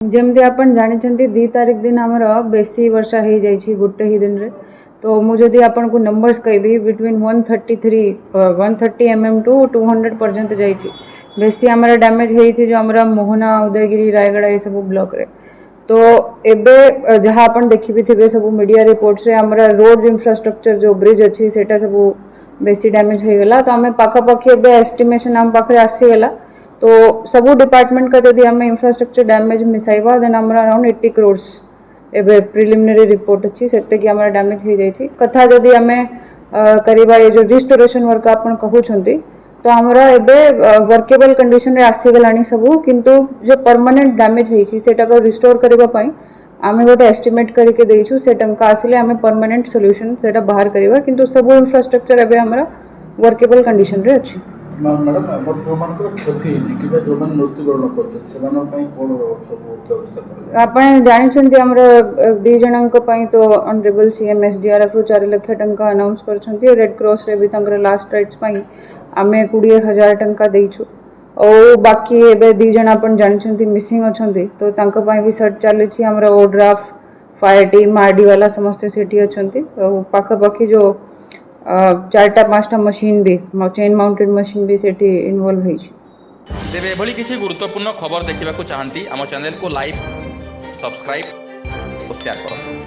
जमती आपण जानते 2 तारीख दिन आमर बेसी वर्षा हो जाए गोटे ही दिन रे तो मुझे आपन को नंबर्स कहबी बिटवीन 130 mm टू 200 पर्यंत जाइए बेसी आमर डैमेज होती जो आमर मोहना उदयगिरी रायगड़ा ये सब ब्लॉक रे तो एबे जहाँ अपन देखी भी थे सब मीडिया रिपोर्ट्स रे आमर रोड इंफ्रास्ट्रक्चर जो ब्रिज अच्छी सेटा सब बेसी डैमेज हो गला तो आम पाखापाखि एबे एस्टिमेशन आम पाखे आसीगला तो सबू डिपार्टमेंट का जदि आम इंफ्रास्ट्रक्चर डैमेज मिसाइबा देन आमर अराउंड 80 crores एबे प्रिलिमिनरी रिपोर्ट अच्छी से कि आमर डैमेज हो जाए कथा जदि आम करवा ये जो रिस्टोरेशन वर्क आपन कहउछंती तो हमरा एबे वर्केबल कंडीशन रे आसीगलानी सबू किंतु जो परमानेंट डैमेज होईछि सेटा को रिस्टोर करबा पई आमे गोटे एस्टिमेट करके देइछु से टंका आसिले आमे परमानेंट सॉल्यूशन सेटा बाहर करबा किंतु सबू इंफ्रास्ट्रक्चर एबे हमरा वर्केबल कंडीशन रे अछि। मैडम जो मानकर क्षति कि जो मान मृत्युवरण करछन सेमान पई कोन सब व्यवस्था करबा आपण जानिछंती हमर 2 जनक पई तो ऑनरेबल सीएम एसडीआरएफ रो 4 लाख टंका अनाउंस करछंती रेड क्रॉस रे भी तंगर लास्ट राइट्स पई आमे 20,000 टंका देइछु और बाकी एबे 2 जन आपण जानिछंती मिसिंग अछंती तो तांको पई भी सर्च चलेछि हमर ओड्राफ फायर टीम आरडी वाला समस्त सेठी अछंती और पाखापाखि जो 4-5टा मशीन भी चेन माउंटेड मशीन भी सेठी इन्वॉल्व होइछि। तेबे एभली किछि गुरुत्वपूर्ण खबर देखिबाकू चाहंती आम चैनल को लाइक सब्सक्राइब और शेयर करନ୍ତୁ।